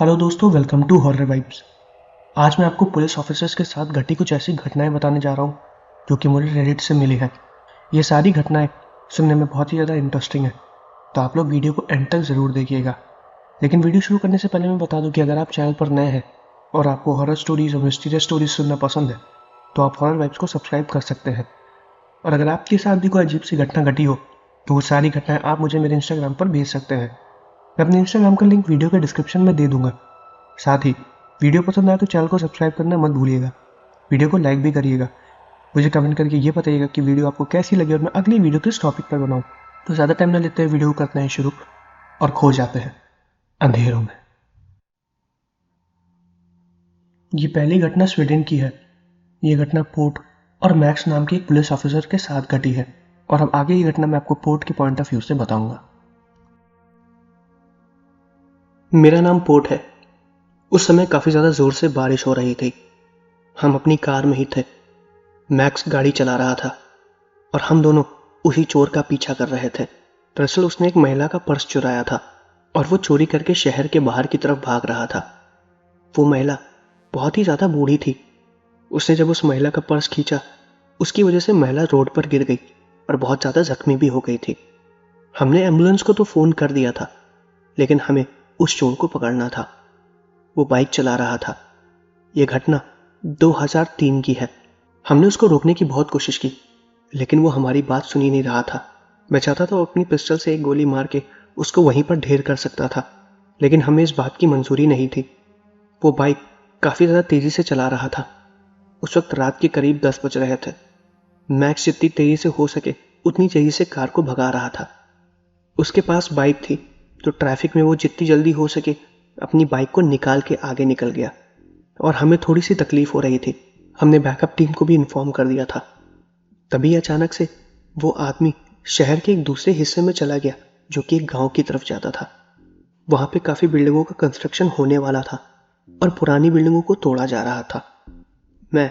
Hello दोस्तों, welcome to horror vibes. आज मैं आपको पुलिस ऑफिसर्स के साथ घटी कुछ ऐसी घटनाएं बताने जा रहा हूँ जो कि मुझे रेडिट से मिली है। ये सारी घटनाएं सुनने में बहुत ही ज़्यादा इंटरेस्टिंग है, तो आप लोग वीडियो को एंड तक ज़रूर देखिएगा। लेकिन वीडियो शुरू करने से पहले मैं बता दूं कि अगर आप चैनल पर नए हैं और आपको हॉरर स्टोरीज और मिस्टीरियस स्टोरीज सुनना पसंद है तो आप हॉरर वाइब्स को सब्सक्राइब कर सकते हैं। और अगर आपके साथ भी कोई अजीब सी घटना घटी हो तो वो सारी घटनाएं आप मुझे मेरे इंस्टाग्राम पर भेज सकते हैं। मैं अपने इंस्टाग्राम का लिंक वीडियो के डिस्क्रिप्शन में दे दूंगा। साथ ही वीडियो पसंद आए तो चैनल को सब्सक्राइब करना मत भूलिएगा। वीडियो को लाइक भी करिएगा। मुझे कमेंट करके ये बताइएगा कि वीडियो आपको कैसी लगी और मैं अगली वीडियो किस टॉपिक पर बनाऊं। तो ज़्यादा टाइम न लेते हुए वीडियो को करते हैं शुरू और खो जाते हैं अंधेरों में। ये पहली घटना स्वीडन की है। ये घटना पोर्ट और मैक्स नाम के एक पुलिस ऑफिसर के साथ घटी है और अब आगे ये घटना मैं आपको पोर्ट के पॉइंट ऑफ व्यू से बताऊंगा। मेरा नाम पोर्ट है। उस समय काफ़ी ज़्यादा ज़ोर से बारिश हो रही थी। हम अपनी कार में ही थे। मैक्स गाड़ी चला रहा था और हम दोनों उसी चोर का पीछा कर रहे थे। दरअसल उसने एक महिला का पर्स चुराया था और वो चोरी करके शहर के बाहर की तरफ भाग रहा था। वो महिला बहुत ही ज़्यादा बूढ़ी थी। उसने जब उस महिला का पर्स खींचा, उसकी वजह से महिला रोड पर गिर गई और बहुत ज़्यादा जख्मी भी हो गई थी। हमने एम्बुलेंस को तो फ़ोन कर दिया था, लेकिन हमें उस चोर को पकड़ना था। वो बाइक चला रहा था। यह घटना 2003 की है। हमने उसको रोकने की बहुत कोशिश की, लेकिन वो हमारी बात सुन ही नहीं रहा था। मैं चाहता था अपनी पिस्टल से एक गोली मार के उसको वहीं पर ढेर कर सकता था, लेकिन हमें इस बात की मंजूरी नहीं थी। वो बाइक काफ़ी ज़्यादा तेज़ी से चला रहा था। उस वक्त रात के करीब 10 बज रहे थे। मैक्स जितनी तेज़ी से हो सके उतनी तेज़ी से कार को भगा रहा था। उसके पास बाइक थी, तो ट्रैफिक में वो जितनी जल्दी हो सके अपनी बाइक को निकाल के आगे निकल गया और हमें थोड़ी सी तकलीफ हो रही थी। हमने बैकअप टीम को भी इन्फॉर्म कर दिया था। तभी अचानक से वो आदमी शहर के एक दूसरे हिस्से में चला गया, जो कि एक गांव की तरफ जाता था। वहां पे काफ़ी बिल्डिंगों का कंस्ट्रक्शन होने वाला था और पुरानी बिल्डिंगों को तोड़ा जा रहा था। मैं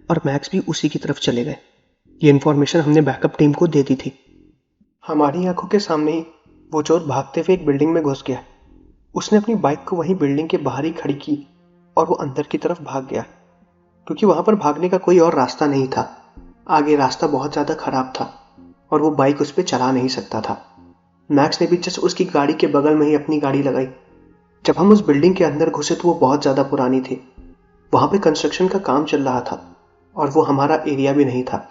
और मैक्स भी उसी की तरफ चले गए। ये इन्फॉर्मेशन हमने बैकअप टीम को दे दी थी। हमारी आंखों के सामने ही वो चोर भागते हुए एक बिल्डिंग में घुस गया। उसने अपनी बाइक को वहीं बिल्डिंग के बाहर ही खड़ी की और वो अंदर की तरफ भाग गया, क्योंकि वहां पर भागने का कोई और रास्ता नहीं था। आगे रास्ता बहुत ज़्यादा खराब था और वो बाइक उस पर चला नहीं सकता था। मैक्स ने भी जस्ट उसकी गाड़ी के बगल में ही अपनी गाड़ी लगाई। जब हम उस बिल्डिंग के अंदर घुसे तो वो बहुत ज़्यादा पुरानी थी। वहाँ पे कंस्ट्रक्शन का काम चल रहा था और वो हमारा एरिया भी नहीं था,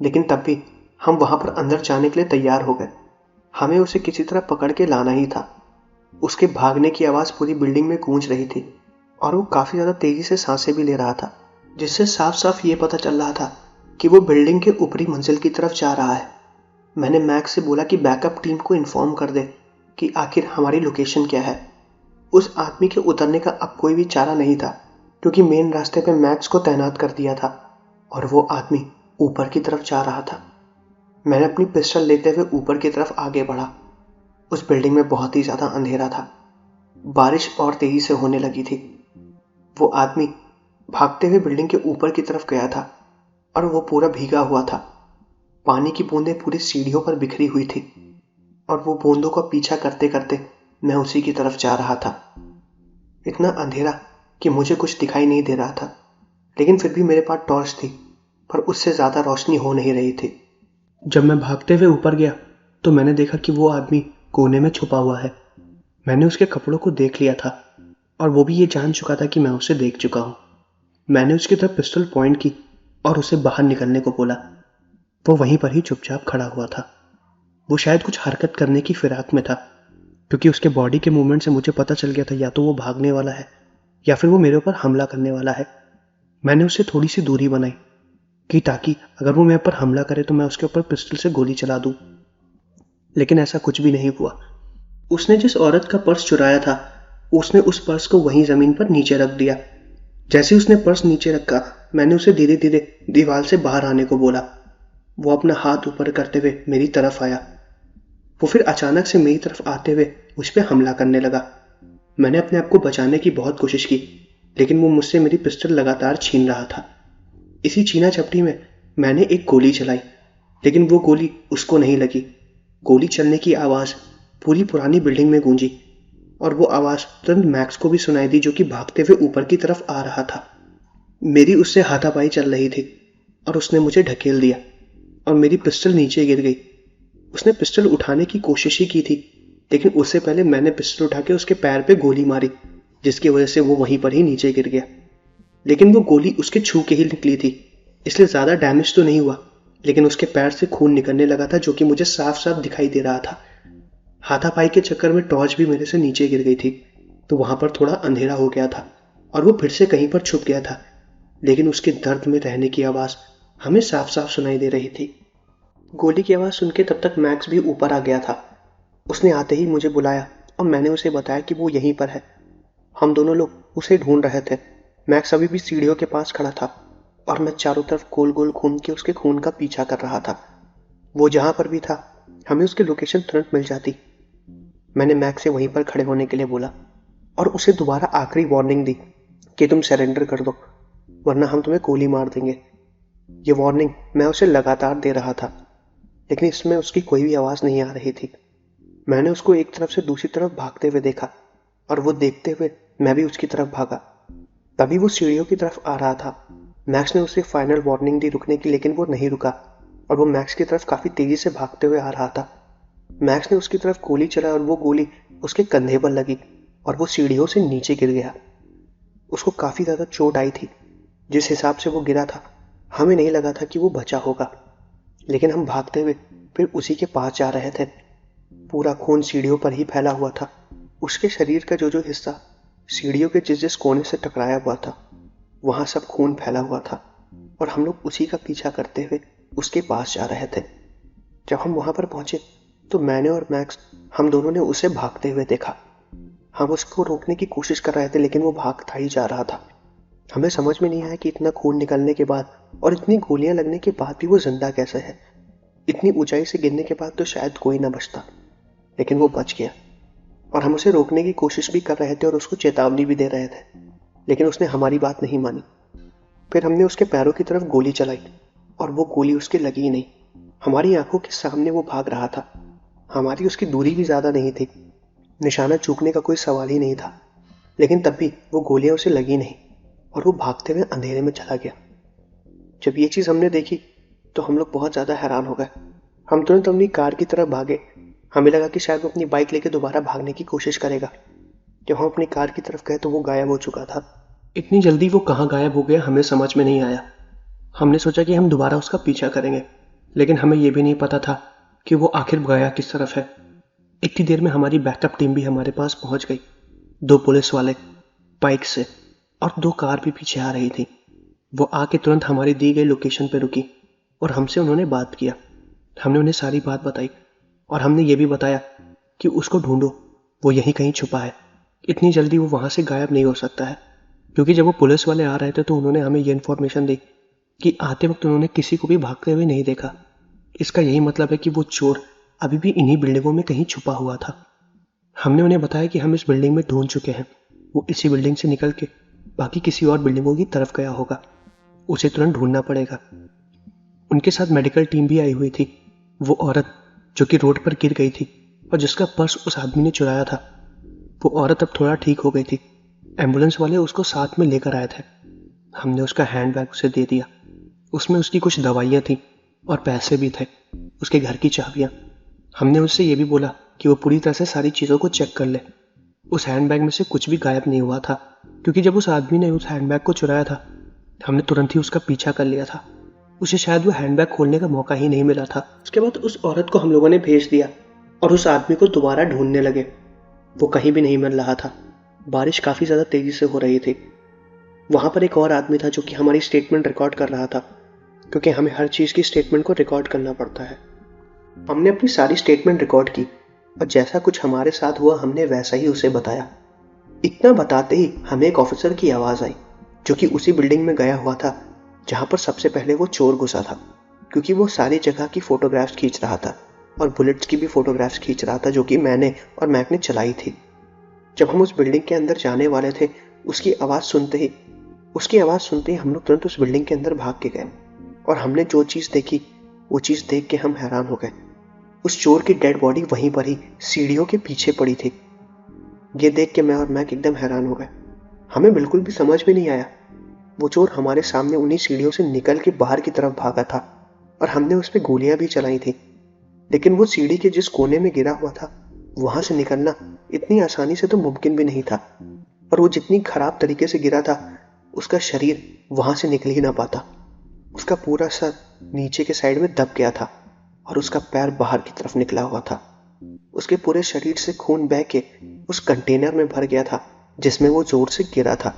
लेकिन तब भी हम वहाँ पर अंदर जाने के लिए तैयार हो गए। हमें उसे किसी तरह पकड़ के लाना ही था। उसके भागने की आवाज़ पूरी बिल्डिंग में गूंज रही थी और वो काफ़ी ज़्यादा तेज़ी से सांसें भी ले रहा था, जिससे साफ साफ ये पता चल रहा था कि वो बिल्डिंग के ऊपरी मंजिल की तरफ जा रहा है। मैंने मैक्स से बोला कि बैकअप टीम को इन्फॉर्म कर दे कि आखिर हमारी लोकेशन क्या है। उस आदमी के उतरने का अब कोई भी चारा नहीं था, क्योंकि मेन रास्ते पे मैक्स को तैनात कर दिया था और वो आदमी ऊपर की तरफ जा रहा था। मैंने अपनी पिस्टल लेते हुए ऊपर की तरफ आगे बढ़ा। उस बिल्डिंग में बहुत ही ज़्यादा अंधेरा था। बारिश और तेज़ी से होने लगी थी। वो आदमी भागते हुए बिल्डिंग के ऊपर की तरफ गया था और वो पूरा भीगा हुआ था। पानी की बूंदें पूरी सीढ़ियों पर बिखरी हुई थी और वो बूंदों का पीछा करते करते मैं उसी की तरफ जा रहा था। इतना अंधेरा कि मुझे कुछ दिखाई नहीं दे रहा था, लेकिन फिर भी मेरे पास टॉर्च थी, पर उससे ज़्यादा रोशनी हो नहीं रही थी। जब मैं भागते हुए ऊपर गया तो मैंने देखा कि वो आदमी कोने में छुपा हुआ है। मैंने उसके कपड़ों को देख लिया था और वो भी ये जान चुका था कि मैं उसे देख चुका हूँ। मैंने उसकी तरफ पिस्टल पॉइंट की और उसे बाहर निकलने को बोला। वो वहीं पर ही चुपचाप खड़ा हुआ था। वो शायद कुछ हरकत करने की फिराक में था, क्योंकि उसके बॉडी के मूवमेंट से मुझे पता चल गया था या तो वो भागने वाला है या फिर वो मेरे ऊपर हमला करने वाला है। मैंने उससे थोड़ी सी दूरी बनाई कि ताकि अगर वो मेरे ऊपर हमला करे तो मैं उसके ऊपर पिस्टल से गोली चला दूं, लेकिन ऐसा कुछ भी नहीं हुआ। उसने जिस औरत का पर्स चुराया था उसने उस पर्स को वहीं ज़मीन पर नीचे रख दिया। जैसे उसने पर्स नीचे रखा, मैंने उसे धीरे धीरे दीवार से बाहर आने को बोला। वो अपना हाथ ऊपर करते हुए मेरी तरफ आया। वो फिर अचानक से मेरी तरफ आते हुए मुझ पर हमला करने लगा। मैंने अपने आप को बचाने की बहुत कोशिश की, लेकिन वो मुझसे मेरी पिस्टल लगातार छीन रहा था। इसी छीना झपटी में मैंने एक गोली चलाई, लेकिन वो गोली उसको नहीं लगी। गोली चलने की आवाज़ पूरी पुरानी बिल्डिंग में गूंजी और वो आवाज़ तुरंत मैक्स को भी सुनाई दी, जो कि भागते हुए ऊपर की तरफ आ रहा था। मेरी उससे हाथापाई चल रही थी और उसने मुझे ढकेल दिया और मेरी पिस्टल नीचे गिर गई। उसने पिस्टल उठाने की कोशिश ही की थी, लेकिन उससे पहले मैंने पिस्टल उठा के उसके पैर पे गोली मारी, जिसकी वजह से वो वहीं पर ही नीचे गिर गया। लेकिन वो गोली उसके छू के ही निकली थी, इसलिए ज़्यादा डैमेज तो नहीं हुआ, लेकिन उसके पैर से खून निकलने लगा था, जो कि मुझे साफ साफ दिखाई दे रहा था। हाथापाई के चक्कर में टॉर्च भी मेरे से नीचे गिर गई थी, तो वहां पर थोड़ा अंधेरा हो गया था और वो फिर से कहीं पर छुप गया था, लेकिन उसके दर्द में रहने की आवाज़ हमें साफ साफ सुनाई दे रही थी। गोली की आवाज़ सुन के तब तक मैक्स भी ऊपर आ गया था। उसने आते ही मुझे बुलाया और मैंने उसे बताया कि वो यहीं पर है। हम दोनों लोग उसे ढूंढ रहे थे। मैक्स अभी भी सीढ़ियों के पास खड़ा था और मैं चारों तरफ गोल गोल घूम के उसके खून का पीछा कर रहा था। वो जहां पर भी था, हमें उसकी लोकेशन तुरंत मिल जाती। मैंने मैक्स से वहीं पर खड़े होने के लिए बोला और उसे दोबारा आखिरी वार्निंग दी कि तुम सरेंडर कर दो, वरना हम तुम्हें गोली मार देंगे। ये वार्निंग मैं उसे लगातार दे रहा था, लेकिन इसमें उसकी कोई भी आवाज़ नहीं आ रही थी। मैंने उसको एक तरफ से दूसरी तरफ भागते हुए देखा और वो देखते हुए मैं भी उसकी तरफ भागा। तभी वो सीढ़ियों की तरफ आ रहा था। मैक्स ने उसे फाइनल वार्निंग दी रुकने की, लेकिन वो नहीं रुका और वो मैक्स की तरफ काफ़ी तेज़ी से भागते हुए आ रहा था। मैक्स ने उसकी तरफ गोली चलाई और वो गोली उसके कंधे पर लगी और वो सीढ़ियों से नीचे गिर गया। उसको काफ़ी ज़्यादा चोट आई थी। जिस हिसाब से वो गिरा था, हमें नहीं लगा था कि वो बचा होगा, लेकिन हम भागते हुए फिर उसी के पास जा रहे थे। पूरा खून सीढ़ियों पर ही फैला हुआ था। उसके शरीर का जो जो हिस्सा सीढ़ियों के जिस जिस कोने से टकराया हुआ था, वहां सब खून फैला हुआ था और हम लोग उसी का पीछा करते हुए उसके पास जा रहे थे। जब हम वहां पर पहुंचे तो मैंने और मैक्स, हम दोनों ने उसे भागते हुए देखा। हम उसको रोकने की कोशिश कर रहे थे, लेकिन वो भागता ही जा रहा था। हमें समझ में नहीं आया कि इतना खून निकलने के बाद और इतनी गोलियां लगने के बाद भी वो जिंदा कैसे है। इतनी ऊंचाई से गिरने के बाद तो शायद कोई ना बचता, लेकिन वो बच गया। और हम उसे रोकने की कोशिश भी कर रहे थे और उसको चेतावनी भी दे रहे थे, लेकिन उसने हमारी बात नहीं मानी। फिर हमने उसके पैरों की तरफ गोली चलाई और वो गोली उसके लगी ही नहीं। हमारी आंखों के सामने वो भाग रहा था। हमारी उसकी दूरी भी ज़्यादा नहीं थी, निशाना चूकने का कोई सवाल ही नहीं था, लेकिन तब भी वो गोलियां उसे लगी नहीं और वो भागते हुए अंधेरे में चला गया। जब ये चीज़ हमने देखी तो हम लोग बहुत ज़्यादा हैरान हो गए। हम तुरंत अपनी कार की तरफ भागे। हमें लगा कि शायद वो अपनी बाइक लेके दोबारा भागने की कोशिश करेगा। जब हम अपनी कार की तरफ गए तो वो गायब हो चुका था। इतनी जल्दी वो कहाँ गायब हो गया हमें समझ में नहीं आया। हमने सोचा कि हम दोबारा उसका पीछा करेंगे, लेकिन हमें यह भी नहीं पता था कि वो आखिर गया किस तरफ है। इतनी देर में हमारी बैकअप टीम भी हमारे पास पहुंच गई। 2 पुलिस वाले बाइक से और 2 कार भी पीछे आ रही थी। वो आके तुरंत हमारी दी गई लोकेशन पे रुकी और हमसे उन्होंने बात किया। हमने उन्हें सारी बात बताई और हमने ये भी बताया कि उसको ढूंढो, वो यहीं कहीं छुपा है। इतनी जल्दी वो वहाँ से गायब नहीं हो सकता है, क्योंकि जब वो पुलिस वाले आ रहे थे तो उन्होंने हमें ये इन्फॉर्मेशन दी कि आते वक्त उन्होंने किसी को भी भागते हुए नहीं देखा। इसका यही मतलब है कि वो चोर अभी भी इन्हीं बिल्डिंगों में कहीं छुपा हुआ था। हमने उन्हें बताया कि हम इस बिल्डिंग में ढूंढ चुके हैं, वो इसी बिल्डिंग से निकल के बाकी किसी और बिल्डिंगों की तरफ गया होगा, उसे तुरंत ढूंढना पड़ेगा। उनके साथ मेडिकल टीम भी आई हुई थी। वो औरत जो कि रोड पर गिर गई थी और जिसका पर्स उस आदमी ने चुराया था, वो औरत अब थोड़ा ठीक हो गई थी। एम्बुलेंस वाले उसको साथ में लेकर आए थे। हमने उसका हैंड बैग उसे दे दिया। उसमें उसकी कुछ दवाइयाँ थी और पैसे भी थे, उसके घर की चाबियाँ। हमने उससे ये भी बोला कि वो पूरी तरह से सारी चीज़ों को चेक कर ले। उस हैंड बैग में से कुछ भी गायब नहीं हुआ था, क्योंकि जब उस आदमी ने उस हैंड बैग को चुराया था, हमने तुरंत ही उसका पीछा कर लिया था। उसे शायद वो हैंड बैग खोलने का मौका ही नहीं मिला था। उसके बाद उस औरत को हम लोगों ने भेज दिया और उस आदमी को दोबारा ढूंढने लगे। वो कहीं भी नहीं मिल रहा था। बारिश काफ़ी ज़्यादा तेज़ी से हो रही थी। वहाँ पर एक और आदमी था जो कि हमारी स्टेटमेंट रिकॉर्ड कर रहा था, क्योंकि हमें हर चीज़ की स्टेटमेंट को रिकॉर्ड करना पड़ता है। हमने अपनी सारी स्टेटमेंट रिकॉर्ड की और जैसा कुछ हमारे साथ हुआ हमने वैसा ही उसे बताया। इतना बताते ही हमें एक ऑफिसर की आवाज़ आई, जो कि उसी बिल्डिंग में गया हुआ था जहाँ पर सबसे पहले वो चोर घुसा था, क्योंकि वो सारी जगह की फ़ोटोग्राफ्स खींच रहा था और बुलेट्स की भी फ़ोटोग्राफ्स खींच रहा था, जो कि मैंने और मैक ने चलाई थी। जब हम उस बिल्डिंग के अंदर जाने वाले थे, उसकी आवाज़ सुनते ही हम लोग तुरंत उस बिल्डिंग के अंदर भाग के गए और हमने जो चीज़ देखी वो चीज़ देख के हम हैरान हो गए। उस चोर की डेड बॉडी वहीं पर ही सीढ़ियों के पीछे पड़ी थी। ये देख के मैं और मैक एकदम हैरान हो गए। हमें बिल्कुल भी समझ में नहीं आया। वो चोर हमारे सामने उन्हीं सीढ़ियों से निकल के बाहर की तरफ भागा था और हमने उस पर गोलियां भी चलाई थी। लेकिन वो सीढ़ी के जिस कोने में गिरा हुआ था, वहां से निकलना इतनी आसानी से तो मुमकिन भी नहीं था। और वो जितनी खराब तरीके से गिरा था, उसका शरीर वहां से निकल ही ना पाता। उसका पूरा सर नीचे के साइड में दब गया था और उसका पैर बाहर की तरफ निकला हुआ था। उसके पूरे शरीर से खून बह के उस कंटेनर में भर गया था जिसमें वो जोर से गिरा था,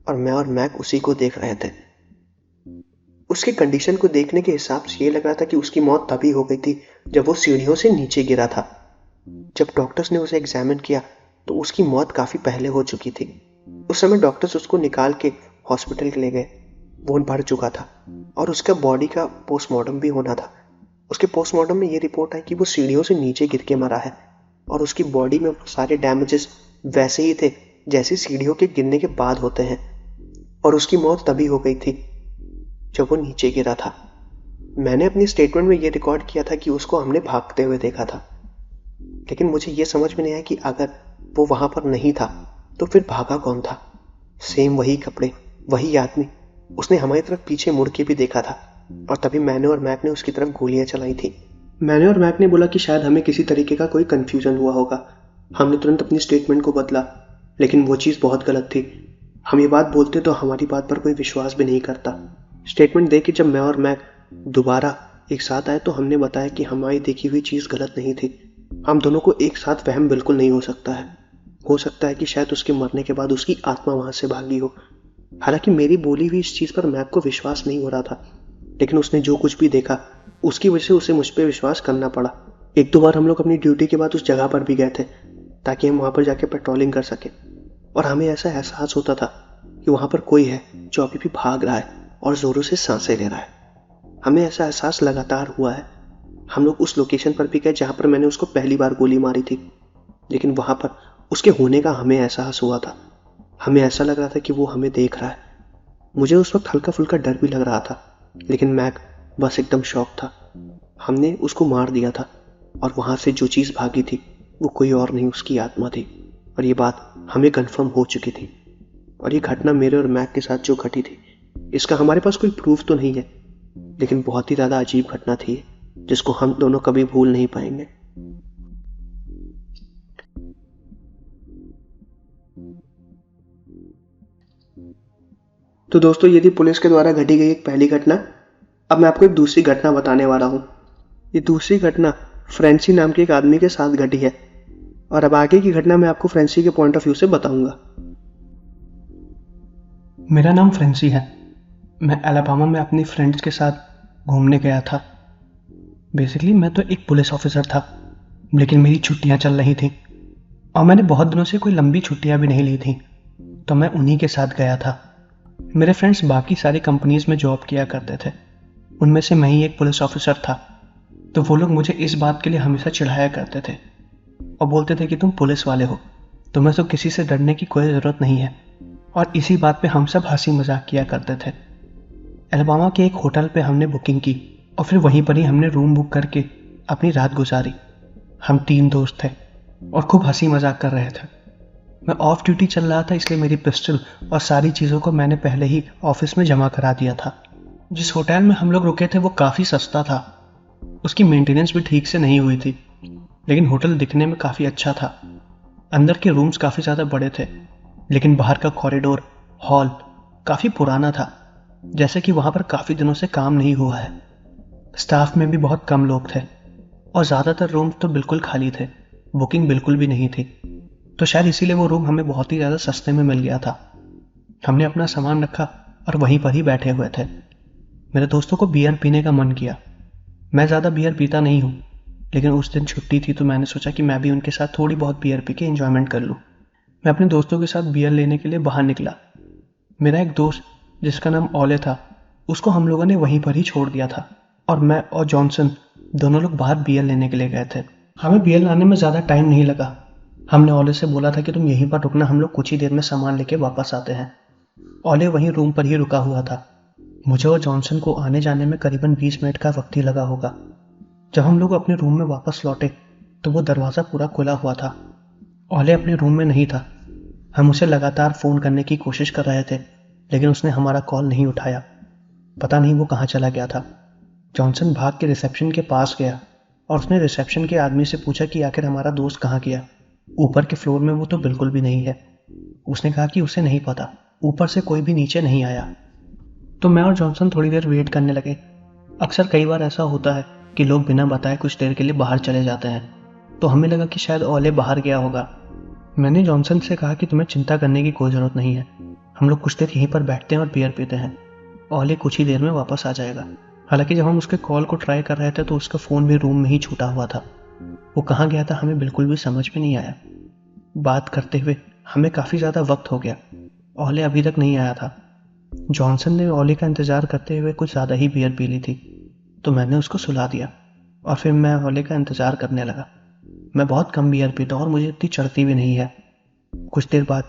और मैं और मैक उसी को देख रहे थे। उसकी कंडीशन को देखने के हिसाब से ये लग रहा था कि उसकी मौत तभी हो गई थी जब वो सीढ़ियों से नीचे गिरा था। जब डॉक्टर्स ने उसे एग्जामिन किया तो उसकी मौत काफी पहले हो चुकी थी। उस समय डॉक्टर्स उसको निकाल के हॉस्पिटल ले गए। वो बढ़ चुका था और उसका बॉडी का पोस्टमार्टम भी होना था। उसके पोस्टमार्टम में ये रिपोर्ट आई कि वो सीढ़ियों से नीचे गिर के मरा है और उसकी बॉडी में सारे डैमेजेस वैसे ही थे जैसे सीढ़ियों के गिरने के बाद होते हैं, और उसकी मौत तभी हो गई थी जब वो नीचे गिरा था। मैंने अपनी स्टेटमेंट में ये रिकॉर्ड किया था कि उसको हमने भागते हुए देखा था, लेकिन मुझे ये समझ में नहीं आया कि अगर वो वहां पर नहीं था तो फिर भागा कौन था। सेम वही कपड़े, वही आदमी, उसने हमारी तरफ पीछे मुड़ के भी देखा था और तभी मैंने और मैक ने उसकी तरफ गोलियां चलाई थी। मैंने और मैक ने बोला कि शायद हमें किसी तरीके का कोई कंफ्यूजन हुआ होगा। हमने तुरंत अपनी स्टेटमेंट को बदला, लेकिन वो चीज़ बहुत गलत थी। हम ये बात बोलते तो हमारी बात पर कोई विश्वास भी नहीं करता। स्टेटमेंट दे के जब मैं और मैक दोबारा एक साथ आए तो हमने बताया कि हमारी देखी हुई चीज़ गलत नहीं थी। हम दोनों को एक साथ वहम बिल्कुल नहीं हो सकता है। हो सकता है कि शायद उसके मरने के बाद उसकी आत्मा वहां से भागी हो। हालांकि मेरी बोली हुई इस चीज़ पर मैक को विश्वास नहीं हो रहा था, लेकिन उसने जो कुछ भी देखा उसकी वजह से उसे मुझ पर विश्वास करना पड़ा। एक दो बार हम लोग अपनी ड्यूटी के बाद उस जगह पर भी गए थे ताकि हम वहां पर जाके पेट्रोलिंग कर सके, और हमें ऐसा एहसास होता था कि वहां पर कोई है जो अभी भी भाग रहा है और जोरों से सांसें ले रहा है। हमें ऐसा एहसास लगातार हुआ है। हम लोग उस लोकेशन पर भी गए जहां पर मैंने उसको पहली बार गोली मारी थी, लेकिन वहां पर उसके होने का हमें एहसास हुआ था। हमें ऐसा लग रहा था कि वो हमें देख रहा है। मुझे उस वक्त हल्का फुल्का डर भी लग रहा था, लेकिन मैक बस एकदम शॉक था। हमने उसको मार दिया था और वहां से जो चीज़ भागी थी वो कोई और नहीं, उसकी आत्मा थी, और ये बात हमें कंफर्म हो चुकी थी। और ये घटना मेरे और मैक के साथ जो घटी थी, इसका हमारे पास कोई प्रूफ तो नहीं है, लेकिन बहुत ही ज़्यादा अजीब घटना थी जिसको हम दोनों कभी भूल नहीं पाएंगे। तो दोस्तों, ये थी पुलिस के द्वारा घटी गई एक पहली घटना। अब मैं आपको एक दूसरी घटना बताने वाला हूँ। ये दूसरी घटना फ्रेंसी नाम के एक आदमी के साथ घटी है, और अब आगे की घटना मैं आपको फ्रेंसी के पॉइंट ऑफ व्यू से बताऊंगा। मेरा नाम फ्रेंसी है। मैं अलाबामा में अपनी फ्रेंड्स के साथ घूमने गया था। बेसिकली मैं तो एक पुलिस ऑफिसर था, लेकिन मेरी छुट्टियां चल रही थी और मैंने बहुत दिनों से कोई लंबी छुट्टियां भी नहीं ली थी, तो मैं उन्हीं के साथ गया था। मेरे फ्रेंड्स बाकी सारी कंपनीज में जॉब किया करते थे, उनमें से मैं ही एक पुलिस ऑफिसर था। तो वो लोग मुझे इस बात के लिए हमेशा चिढ़ाया करते थे और बोलते थे कि तुम पुलिस वाले हो, तुम्हें तो किसी से डरने की कोई ज़रूरत नहीं है, और इसी बात पे हम सब हंसी मजाक किया करते थे। अलाबामा के एक होटल पे हमने बुकिंग की और फिर वहीं पर ही हमने रूम बुक करके अपनी रात गुजारी। हम 3 दोस्त थे और खूब हंसी मजाक कर रहे थे। मैं ऑफ ड्यूटी चल रहा था, इसलिए मेरी पिस्टल और सारी चीज़ों को मैंने पहले ही ऑफिस में जमा करा दिया था। जिस होटल में हम लोग रुके थे वो काफ़ी सस्ता था, उसकी मेंटेनेंस भी ठीक से नहीं हुई थी, लेकिन होटल दिखने में काफ़ी अच्छा था। अंदर के रूम्स काफ़ी ज़्यादा बड़े थे, लेकिन बाहर का कॉरिडोर, हॉल काफ़ी पुराना था, जैसे कि वहाँ पर काफ़ी दिनों से काम नहीं हुआ है। स्टाफ में भी बहुत कम लोग थे और ज़्यादातर रूम्स तो बिल्कुल खाली थे, बुकिंग बिल्कुल भी नहीं थी। तो शायद इसीलिए वो रूम हमें बहुत ही ज़्यादा सस्ते में मिल गया था। हमने अपना सामान रखा और वहीं पर ही बैठे हुए थे। मेरे दोस्तों को बियर पीने का मन किया। मैं ज़्यादा बियर पीता नहीं हूँ, लेकिन उस दिन छुट्टी थी तो मैंने सोचा कि मैं भी उनके साथ थोड़ी बहुत बियर पी के एंजॉयमेंट कर लूँ। मैं अपने दोस्तों के साथ बियर लेने के लिए बाहर निकला। मेरा एक दोस्त जिसका नाम ओले था, उसको हम लोगों ने वहीं पर ही छोड़ दिया था, और मैं और जॉनसन दोनों लोग बाहर बियर लेने के लिए गए थे। हमें बियर लाने में ज़्यादा टाइम नहीं लगा। हमने ओले से बोला था कि तुम यहीं पर रुकना, हम लोग कुछ ही देर में सामान लेके वापस आते हैं। ओले वहीं रूम पर ही रुका हुआ था। मुझे और जॉनसन को आने जाने में करीबन 20 मिनट का वक्त ही लगा होगा। जब हम लोग अपने रूम में वापस लौटे तो वो दरवाज़ा पूरा खुला हुआ था ओले अपने रूम में नहीं था। हम उसे लगातार फ़ोन करने की कोशिश कर रहे थे, लेकिन उसने हमारा कॉल नहीं उठाया। पता नहीं वो कहाँ चला गया था। जॉनसन भाग के रिसेप्शन के पास गया और उसने रिसेप्शन के आदमी से पूछा कि आखिर हमारा दोस्त कहाँ गया। ऊपर के फ्लोर में वो तो बिल्कुल भी नहीं है। उसने कहा कि उसे नहीं पता, ऊपर से कोई भी नीचे नहीं आया। तो मैं और जॉनसन थोड़ी देर वेट करने लगे। अक्सर कई बार ऐसा होता है कि लोग बिना बताए कुछ देर के लिए बाहर चले जाते हैं, तो हमें लगा कि शायद ओले बाहर गया होगा। मैंने जॉनसन से कहा कि तुम्हें चिंता करने की कोई ज़रूरत नहीं है, हम लोग कुछ देर यहीं पर बैठते हैं और बियर पीते हैं। ओले कुछ ही देर में वापस आ जाएगा। हालांकि जब हम उसके कॉल को ट्राई कर रहे थे तो उसका फ़ोन भी रूम में ही छूटा हुआ था। वो कहाँ गया था हमें बिल्कुल भी समझ में नहीं आया। बात करते हुए हमें काफ़ी ज़्यादा वक्त हो गया। ओले अभी तक नहीं आया था। जॉनसन ने ओले का इंतज़ार करते हुए कुछ ज़्यादा ही बियर पी ली थी, तो मैंने उसको सुला दिया और फिर मैं ओले का इंतज़ार करने लगा। मैं बहुत कम बियर पीता हूँ और मुझे इतनी चढ़ती भी नहीं है। कुछ देर बाद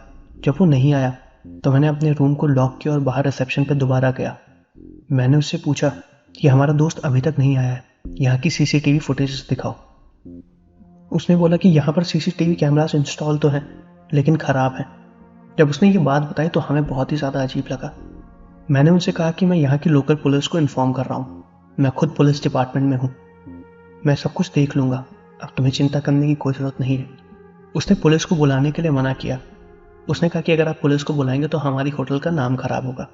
जब वो नहीं आया तो मैंने अपने रूम को लॉक किया और बाहर रिसेप्शन पर दोबारा गया। मैंने उससे पूछा कि हमारा दोस्त अभी तक नहीं आया है, यहाँ की सीसीटीवी फुटेज दिखाओ। उसने बोला कि यहाँ पर सीसीटीवी कैमरास इंस्टॉल तो हैं, लेकिन ख़राब हैं। जब उसने ये बात बताई तो हमें बहुत ही ज़्यादा अजीब लगा। मैंने उनसे कहा कि मैं यहाँ की लोकल पुलिस को इन्फॉर्म कर रहा हूँ, मैं खुद पुलिस डिपार्टमेंट में हूँ, मैं सब कुछ देख लूँगा, अब तुम्हें चिंता करने की कोई ज़रूरत नहीं है। उसने पुलिस को बुलाने के लिए मना किया। उसने कहा कि अगर आप पुलिस को बुलाएंगे तो हमारी होटल का नाम खराब होगा।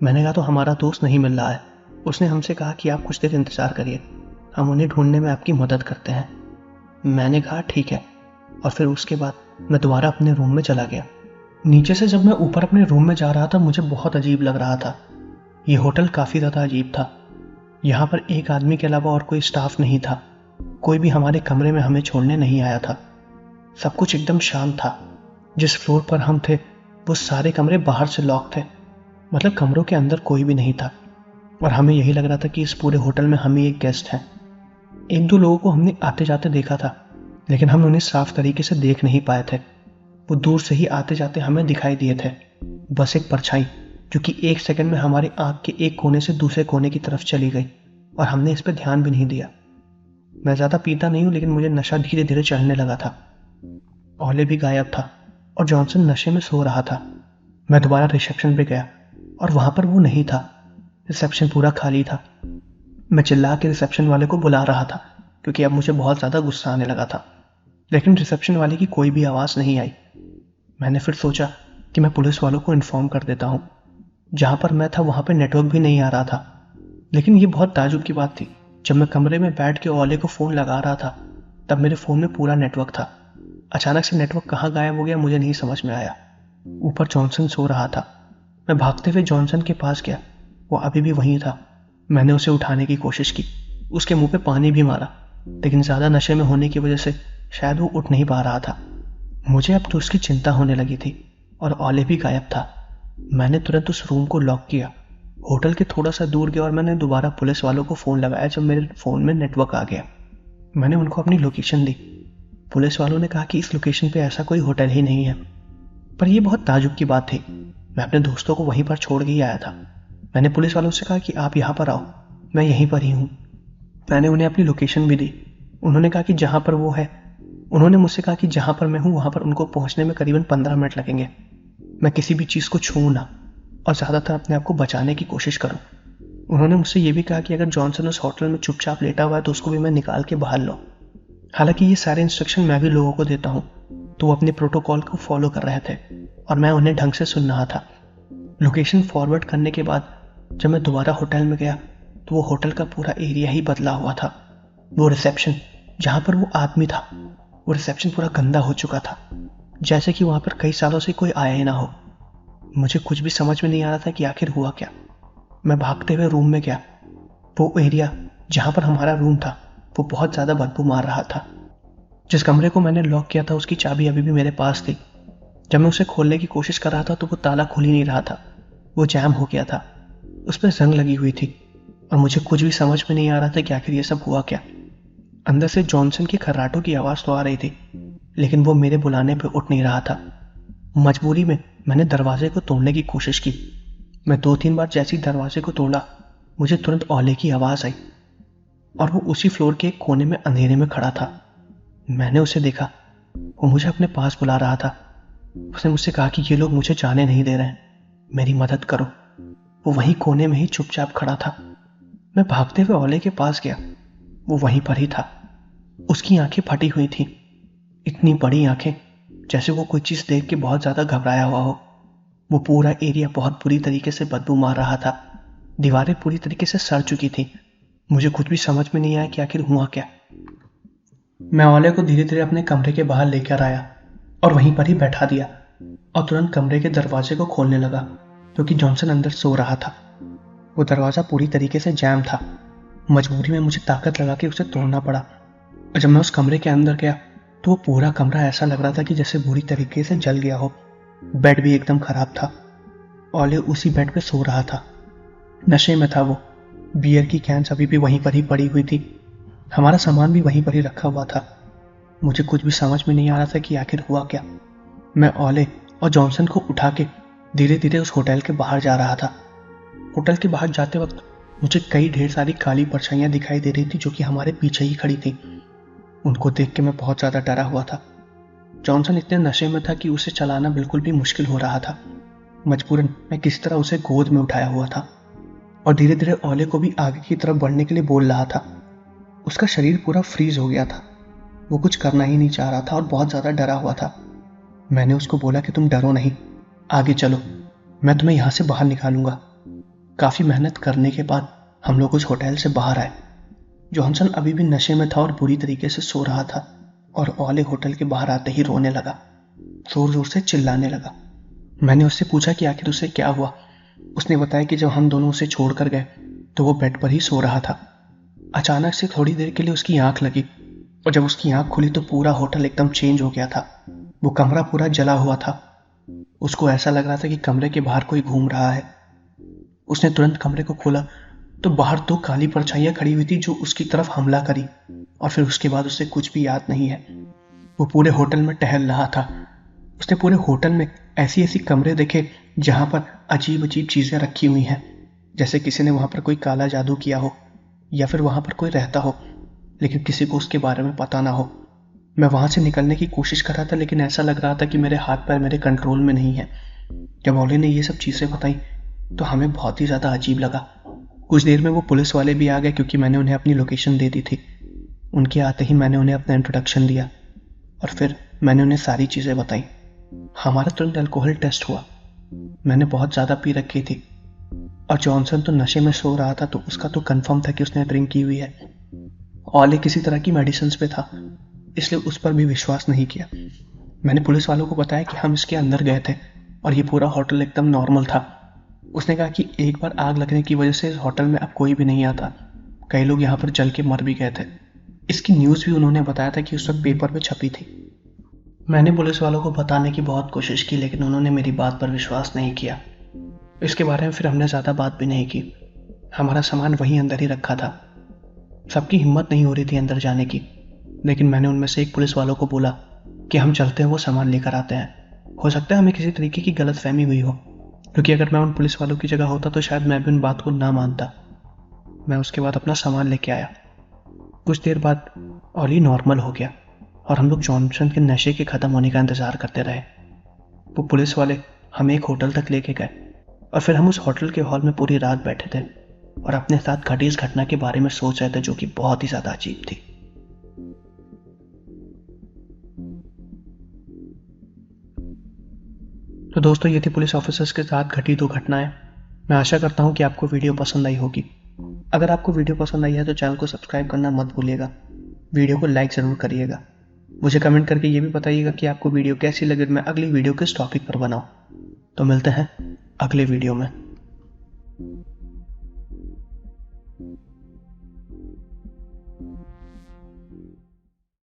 मैंने कहा तो हमारा दोस्त नहीं मिल रहा है। उसने हमसे कहा कि आप कुछ देर इंतज़ार करिए, हम उन्हें ढूंढने में आपकी मदद करते हैं। मैंने कहा ठीक है, और फिर उसके बाद मैं दोबारा अपने रूम में चला गया। नीचे से जब मैं ऊपर अपने रूम में जा रहा था मुझे बहुत अजीब लग रहा था। ये होटल काफ़ी ज़्यादा अजीब था। यहाँ पर एक आदमी के अलावा और कोई स्टाफ नहीं था। कोई भी हमारे कमरे में हमें छोड़ने नहीं आया था। सब कुछ एकदम शांत था। जिस फ्लोर पर हम थे वो सारे कमरे बाहर से लॉक थे, मतलब कमरों के अंदर कोई भी नहीं था। और हमें यही लग रहा था कि इस पूरे होटल में हम ही एक गेस्ट हैं। एक दो लोगों को हमने आते जाते देखा था, लेकिन हम उन्हें साफ तरीके से देख नहीं पाए थे। वो दूर से ही आते जाते हमें दिखाई दिए थे, बस एक परछाई जो कि एक सेकंड में हमारी आंख के एक कोने से दूसरे कोने की तरफ चली गई, और हमने इस पर ध्यान भी नहीं दिया। मैं ज़्यादा पीता नहीं हूँ, लेकिन मुझे नशा धीरे धीरे चढ़ने लगा था। ओले भी गायब था और जॉनसन नशे में सो रहा था। मैं दोबारा रिसेप्शन पे गया और वहां पर वो नहीं था। रिसेप्शन पूरा खाली था। मैं चिल्ला के रिसेप्शन वाले को बुला रहा था क्योंकि अब मुझे बहुत ज़्यादा गुस्सा आने लगा था, लेकिन रिसेप्शन वाले की कोई भी आवाज़ नहीं आई। मैंने फिर सोचा कि मैं पुलिस वालों को इन्फॉर्म कर देता हूँ। जहाँ पर मैं था वहाँ पे नेटवर्क भी नहीं आ रहा था। लेकिन ये बहुत ताज्जुब की बात थी, जब मैं कमरे में बैठ के ओले को फ़ोन लगा रहा था तब मेरे फ़ोन में पूरा नेटवर्क था। अचानक से नेटवर्क कहाँ गायब हो गया मुझे नहीं समझ में आया। ऊपर जॉनसन सो रहा था। मैं भागते हुए जॉनसन के पास गया, वो अभी भी वहीं था। मैंने उसे उठाने की कोशिश की, उसके मुंह पे पानी भी मारा, लेकिन ज़्यादा नशे में होने की वजह से शायद वो उठ नहीं पा रहा था। मुझे अब तो उसकी चिंता होने लगी थी और ओले भी गायब था। मैंने तुरंत उस रूम को लॉक किया, होटल के थोड़ा सा दूर गया और मैंने दोबारा पुलिस वालों को फ़ोन लगाया जब मेरे फ़ोन में नेटवर्क आ गया। मैंने उनको अपनी लोकेशन दी। पुलिस वालों ने कहा कि इस लोकेशन पे ऐसा कोई होटल ही नहीं है। पर यह बहुत ताजुब की बात थी, मैं अपने दोस्तों को वहीं पर छोड़ के ही आया था। मैंने पुलिस वालों से कहा कि आप यहाँ पर आओ, मैं यहीं पर ही हूँ। मैंने उन्हें अपनी लोकेशन भी दी। उन्होंने कहा कि जहाँ पर वो है, उन्होंने मुझसे कहा कि जहाँ पर मैं हूँ वहाँ पर उनको पहुँचने में करीबन 15 मिनट लगेंगे। मैं किसी भी चीज़ को छूऊँ ना और ज़्यादातर अपने आप को बचाने की कोशिश करूँ। उन्होंने मुझसे ये भी कहा कि अगर जॉनसन उस होटल में चुपचाप लेटा हुआ है तो उसको भी मैं निकाल के बाहर लो। हालांकि ये सारे इंस्ट्रक्शन मैं भी लोगों को देता हूँ, तो वो अपने प्रोटोकॉल को फॉलो कर रहे थे और मैं उन्हें ढंग से सुन रहा था। लोकेशन फॉरवर्ड करने के बाद जब मैं दोबारा होटल में गया तो वो होटल का पूरा एरिया ही बदला हुआ था। वो रिसेप्शन जहाँ पर वो आदमी था, वो रिसेप्शन पूरा गंदा हो चुका था, जैसे कि वहाँ पर कई सालों से कोई आया ही ना हो। मुझे कुछ भी समझ में नहीं आ रहा था कि आखिर हुआ क्या। मैं भागते हुए रूम में गया। वो एरिया जहाँ पर हमारा रूम था वो बहुत ज़्यादा बदबू मार रहा था। जिस कमरे को मैंने लॉक किया था उसकी चाबी अभी भी मेरे पास थी। जब मैं उसे खोलने की कोशिश कर रहा था तो वो ताला खुल ही नहीं रहा था, वो जैम हो गया था, उस पर जंग लगी हुई थी और मुझे कुछ भी समझ में नहीं आ रहा था कि आखिर ये सब हुआ क्या। अंदर से जॉनसन की खर्राटों की आवाज़ तो आ रही थी, लेकिन वो मेरे बुलाने पर उठ नहीं रहा था। मजबूरी में मैंने दरवाजे को तोड़ने की कोशिश की। मैं 2-3 बार जैसे ही दरवाजे को तोड़ा मुझे तुरंत ओले की आवाज़ आई और वो उसी फ्लोर के एक कोने में अंधेरे में खड़ा था। मैंने उसे देखा। वो मुझे अपने पास बुला रहा था। उसने मुझसे कहा कि ये लोग मुझे जाने नहीं दे रहे हैं, मेरी मदद करो। वो वहीं कोने में ही चुपचाप खड़ा था। मैं भागते हुए ओले के पास गया। वो वहीं पर ही था। उसकी आंखें फटी हुई थी, इतनी बड़ी आंखें जैसे वो कोई चीज देख के बहुत ज्यादा घबराया हुआ हो। वो पूरा एरिया बहुत बुरी तरीके से बदबू मार रहा था। दीवारें पूरी तरीके से सड़ चुकी थी। मुझे कुछ भी समझ में नहीं आया कि आखिर हुआ क्या। मैं ओले को धीरे धीरे अपने कमरे के बाहर लेकर आया और वहीं पर ही बैठा दिया और तुरंत कमरे के दरवाजे को खोलने लगा क्योंकि जॉनसन अंदर सो रहा था। वो दरवाजा पूरी तरीके से जैम था। मजबूरी में मुझे ताकत लगा के उसे तोड़ना पड़ा। और जब मैं उस कमरे के अंदर गया तो वो पूरा कमरा ऐसा लग रहा था कि जैसे बुरी तरीके से जल गया हो। बेड भी एकदम खराब था। ओले उसी बेड पे सो रहा था। नशे में था वो। बियर की कैंस अभी भी वहीं पर ही पड़ी हुई थी। हमारा सामान भी वहीं पर ही रखा हुआ था। मुझे कुछ भी समझ में नहीं आ रहा था कि आखिर हुआ क्या। मैं ओले और जॉनसन को उठा के धीरे धीरे उस होटल के बाहर जा रहा था। होटल के बाहर जाते वक्त मुझे कई ढेर सारी काली परछाइयां दिखाई दे रही थी जो कि हमारे पीछे ही खड़ी थी। उनको देख के मैं बहुत ज्यादा डरा हुआ था। जॉनसन इतने नशे में था कि उसे चलाना बिल्कुल भी मुश्किल हो रहा था। मजबूरन मैं किसी तरह उसे गोद में उठाया हुआ था और धीरे धीरे ओले को भी आगे की तरफ बढ़ने के लिए बोल रहा था। उसका शरीर पूरा फ्रीज हो गया था। वो कुछ करना ही नहीं चाह रहा था और बहुत ज्यादा डरा हुआ था। मैंने उसको बोला कि तुम डरो नहीं, आगे चलो, मैं तुम्हें यहां से बाहर निकालूंगा। काफी मेहनत करने के बाद हम लोग उस होटल से बाहर आए। जॉनसन अभी भी नशे में था और बुरी तरीके से सो रहा था और ओले होटल के बाहर आते ही रोने लगा, जोर जोर से चिल्लाने लगा। मैंने उससे पूछा कि आखिर उसे क्या हुआ। उसने बताया कि जब हम दोनों उसे छोड़कर गए तो वो बेड पर ही सो रहा था। अचानक से थोड़ी देर के लिए उसकी आंख लगी और जब उसकी आंख खुली तो पूरा होटल एकदम चेंज हो गया था। वो कमरा पूरा जला हुआ था। उसको ऐसा लग रहा था कि कमरे के बाहर कोई घूम रहा है। उसने तुरंत कमरे को खोला तो बाहर दो काली परछाइयां खड़ी हुई थी जो उसकी तरफ हमला करी और फिर उसके बाद उसे कुछ भी याद नहीं है। वो पूरे होटल में टहल रहा था। उसने पूरे होटल में ऐसी ऐसी कमरे देखे जहां पर अजीब अजीब चीजें रखी हुई हैं, जैसे किसी ने वहां पर कोई काला जादू किया हो या फिर वहां पर कोई रहता हो लेकिन किसी को उसके बारे में पता ना हो। मैं वहां से निकलने की कोशिश कर रहा था लेकिन ऐसा लग रहा था कि मेरे हाथ पैर मेरे कंट्रोल में नहीं है। जब ओले ने ये सब चीजें बताई तो हमें बहुत ही ज्यादा अजीब लगा। कुछ देर में वो पुलिस वाले भी आ गए क्योंकि मैंने उन्हें अपनी लोकेशन दे दी थी। उनके आते ही मैंने उन्हें अपना इंट्रोडक्शन दिया और फिर मैंने उन्हें सारी चीजें बताई। हमारा तुरंत अल्कोहल टेस्ट हुआ। मैंने बहुत ज्यादा पी रखी थी और जॉनसन तो नशे में सो रहा था तो उसका तो कंफर्म था कि उसने ड्रिंक की हुई है। ओले किसी तरह की मेडिसिन पे था इसलिए उस पर भी विश्वास नहीं किया। मैंने पुलिस वालों को बताया कि हम इसके अंदर गए थे और ये पूरा होटल एकदम नॉर्मल था। उसने कहा कि एक बार आग लगने की वजह से इस होटल में अब कोई भी नहीं आता। कई लोग यहाँ पर जल के मर भी गए थे। इसकी न्यूज़ भी उन्होंने बताया था कि उस वक्त पेपर में छपी थी। मैंने पुलिस वालों को बताने की बहुत कोशिश की लेकिन उन्होंने मेरी बात पर विश्वास नहीं किया। इसके बारे में फिर हमने ज़्यादा बात भी नहीं की। हमारा सामान वहीं अंदर ही रखा था। सबकी हिम्मत नहीं हो रही थी अंदर जाने की, लेकिन मैंने उनमें से एक पुलिस वालों को बोला कि हम चलते हैं, वो सामान लेकर आते हैं। हो सकता है हमें किसी तरीके की गलतफहमी हुई हो, क्योंकि अगर मैं उन पुलिस वालों की जगह होता तो शायद मैं भी उन बात को ना मानता। मैं उसके बाद अपना सामान लेके आया। कुछ देर बाद ओली नॉर्मल हो गया और हम लोग जॉनसन के नशे के ख़त्म होने का इंतज़ार करते रहे। वो पुलिस वाले हमें एक होटल तक लेके गए और फिर हम उस होटल के हॉल में पूरी रात बैठे थे और अपने साथ घटी इस घटना के बारे में सोच रहे थे जो कि बहुत ही ज़्यादा अजीब थी। तो दोस्तों, ये थी पुलिस ऑफिसर्स के साथ घटी 2 घटनाएं। मैं आशा करता हूं कि आपको वीडियो पसंद आई होगी। अगर आपको वीडियो पसंद आई है तो चैनल को सब्सक्राइब करना मत भूलिएगा। वीडियो को लाइक ज़रूर करिएगा। मुझे कमेंट करके ये भी बताइएगा कि आपको वीडियो कैसी लगी, मैं अगली वीडियो किस टॉपिक पर बनाऊं। तो मिलते हैं अगले वीडियो में।